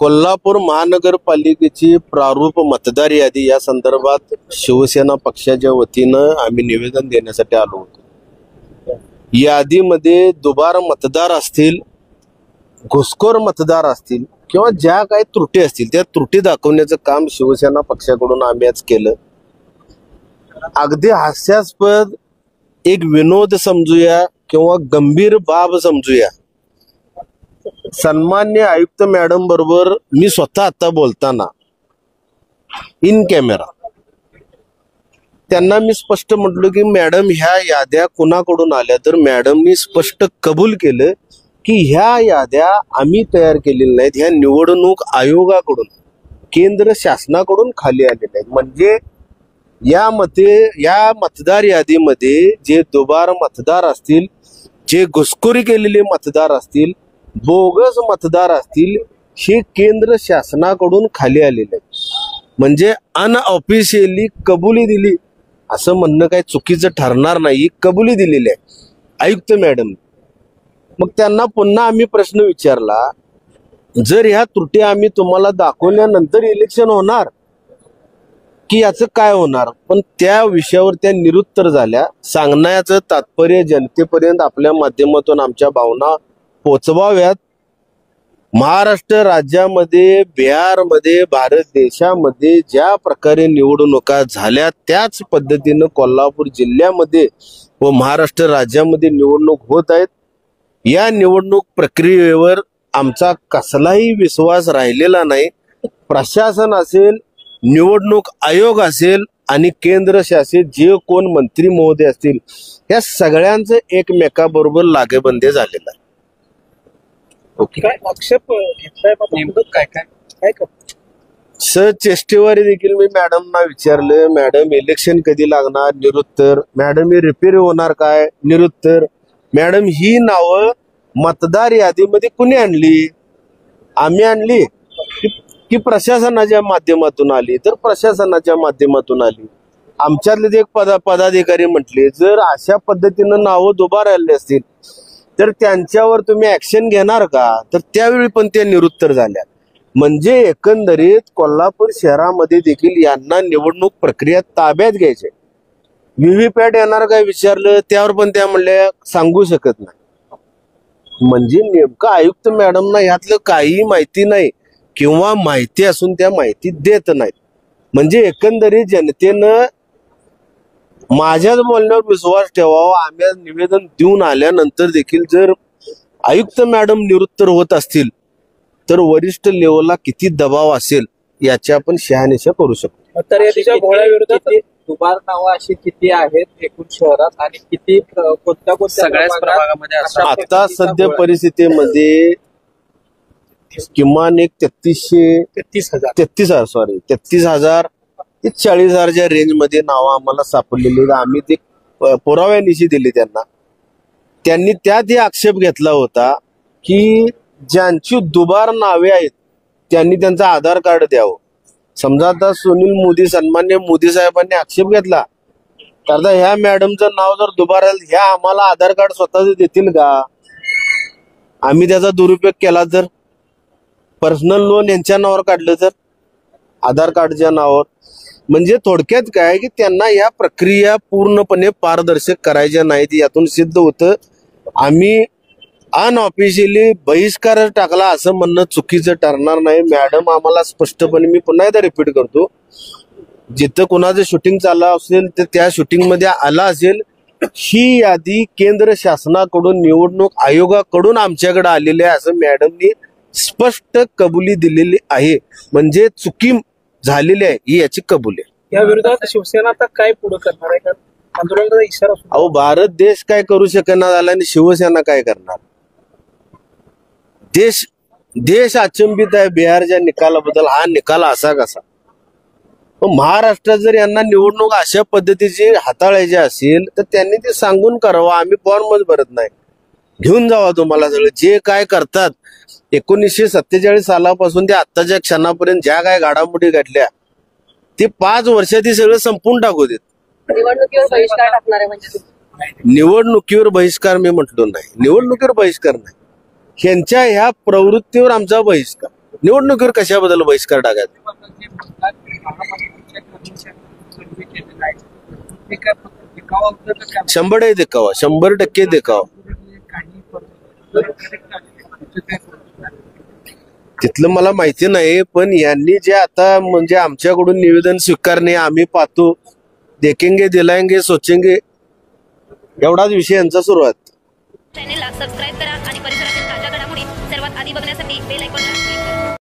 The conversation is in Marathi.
कोल्हापूर महानगरपालिकेची प्रारूप मतदार यादी या संदर्भात शिवसेना पक्षाच्या वतीनं आम्ही निवेदन देण्यासाठी आलो होतो। यादीमध्ये दुबार मतदार असतील, घुसखोर मतदार असतील किंवा ज्या काही त्रुटी असतील त्या त्रुटी दाखवण्याचं काम शिवसेना पक्षाकडून आम्ही आज केलं। अगदी हास्यास्पद एक विनोद समजूया किंवा गंभीर बाब समजूया। सन्मान्य आयुक्त मॅडम बरोबर मी स्वतः आता बोलताना इन कॅमेरा त्यांना मी स्पष्ट म्हटलं की मॅडम ह्या याद्या कुणाकडून आल्या, तर मॅडमनी स्पष्ट कबूल केलं की ह्या याद्या आम्ही तयार केलेल्या नाहीत, ह्या निवडणूक आयोगाकडून केंद्र शासनाकडून खाली आलेल्या आहेत। म्हणजे या मतदार यादीमध्ये जे दुबार मतदार असतील, जे घुसखोरी केलेले मतदार असतील, बोगस मतदार असतील, हे केंद्र शासनाकडून खाली आलेले आहेत। म्हणजे अनऑफिशियली कबुली दिली असं म्हणणं काही चुकीचं ठरणार नाही, कबुली दिलेली आहे आयुक्त मॅडम। मग त्यांना पुन्हा आम्ही प्रश्न विचारला, जर ह्या त्रुटी आम्ही तुम्हाला दाखवल्यानंतर इलेक्शन होणार की याचं काय होणार, पण त्या विषयावर त्या निरुत्तर झाल्या। सांगण्याचं तात्पर्य जनतेपर्यंत आपल्या माध्यमातून आमच्या भावना पोचवाव्यात। महाराष्ट्र राज्यामध्ये, बिहारमध्ये, भारत देशामध्ये ज्या प्रकारे निवडणुका झाल्या त्याच पद्धतीनं कोल्हापूर जिल्ह्यामध्ये व महाराष्ट्र राज्यामध्ये निवडणूक होत आहेत। या निवडणूक प्रक्रियेवर आमचा कसलाही विश्वास राहिलेला नाही। प्रशासन असेल, निवडणूक आयोग असेल आणि केंद्र शासित जे कोण मंत्री महोदय असतील, या सगळ्यांचं एकमेकाबरोबर लागेबंदे झालेलं आहे। काय आक्षेप घेतलाय, काय चेष्टेवारी देखील मी मॅडमना विचारलं, मॅडम इलेक्शन कधी लागणार, निरुत्तर। मॅडम ही रिपेअर होणार काय, निरुत्तर। मॅडम ही नावं मतदार यादीमध्ये कुणी आणली, आम्ही आणली की प्रशासनाच्या माध्यमातून आली, तर प्रशासनाच्या माध्यमातून आली। आमच्यातले एक पदाधिकारी म्हटले, जर अशा पद्धतीनं नावं दुबार आले असतील तर त्यांच्यावर तुम्ही ऍक्शन घेणार का, तर त्यावेळी पण त्या निरुत्तर झाल्या। म्हणजे एकंदरीत कोल्हापूर शहरामध्ये देखील यांना निवडणूक प्रक्रिया ताब्यात घ्यायची। व्हीव्हीपॅट येणार काय विचारलं, त्यावर पण त्या म्हणल्या सांगू शकत नाही। म्हणजे नेमकं आयुक्त मॅडमना यातलं काही माहिती नाही किंवा माहिती असून त्या माहिती देत नाहीत। म्हणजे एकंदरीत जनतेनं माझ्याच बोलण्यावर विश्वास ठेवावा। आम्ही निवेदन देऊन आल्यानंतर देखील जर आयुक्त मॅडम निरुत्तर होत असतील तर वरिष्ठ लेवलला किती दबाव असेल याची आपण शहानिशा करू शकतो। तर याच्या घोळ्याविरोधात दुबार नावं अशी किती आहेत एकूण शहरात आणि किती कोणत्या सगळ्याच प्रभागामध्ये आता सध्या परिस्थितीमध्ये किमान एक 33,000 ते 40,000च्या रेंजमध्ये नावं आम्हाला सापडलेली। आम्ही ते पुराव्यानिशी दिली त्यांनी त्यात आक्षेप घेतला होता की ज्यांची दुबार नावे आहेत त्यांनी त्यांचं आधार कार्ड द्यावं। समजा आता सुनील मोदी, सन्मान्य मोदी साहेबांनी आक्षेप घेतला तर ह्या मॅडमचं नाव जर दुबार आलं, ह्या आम्हाला आधार कार्ड स्वतःच देतील का, आम्ही त्याचा दुरुपयोग केला तर, पर्सनल लोन यांच्या नावावर काढलं तर आधार कार्डच्या नावावर। म्हणजे थोडक्यात काय की त्यांना या प्रक्रिया पूर्णपणे पारदर्शक करायच्या नाहीत। यातून सिद्ध होतं आम्ही अनऑफिशियली बहिष्कार टाकला असं म्हणणं चुकीचं ठरणार नाही। मॅडम आम्हाला स्पष्टपणे, मी पुन्हा एकदा रिपीट करतो, जिथं कुणाचं शूटिंग चाललं असेल तर त्या शूटिंग मध्ये आला असेल, ही यादी केंद्र शासनाकडून, निवडणूक आयोगाकडून आमच्याकडे आलेली आहे असं मॅडमनी स्पष्ट कबुली दिलेली आहे। म्हणजे चुकी झालेली आहे ही याची कबुली आहे। या विरोधात शिवसेना आता काय पुढे करणार आहे, आंदोलनाचा इशारा? अहो, भारत देश काय करू शकणार झाला आणि शिवसेना काय करणार? देश अचंबित आहे बिहारच्या निकालाबद्दल। हा निकाल असा कसा? महाराष्ट्रात जर यांना निवडणूक अशा पद्धतीची हाताळायची असेल तर त्यांनी ते सांगून करावं। आम्ही फॉर्म मध्ये भरत नाही, घेऊन जावा तुम्हाला सगळं जे काय करतात। 1947 सालापासून ते आत्ताच्या क्षणापर्यंत ज्या काय घडामोडी घडल्या ते 5 वर्षात सगळं संपून टाकू देत। निवडणुकीवर बहिष्कार टाकणार आहे म्हणजे? निवडणुकीवर बहिष्कार मी म्हटलो नाही, निवडणुकीवर बहिष्कार नाही, ह्यांच्या ह्या प्रवृत्तीवर आमचा बहिष्कार। निवडणुकीवर कशाबद्दल बहिष्कार टाकायचा? शंभर देखावा, 100% देखावा. तिथलं मला माहिती नाही, पण यांनी जे आता म्हणजे आमच्याकडून निवेदन स्वीकारणे, आम्ही पाहतो, देखेंगे दिलाएंगे सोचेंगे, एवढाच विषय यांचा सुरुवात. चॅनेलला सबस्क्राईब करा.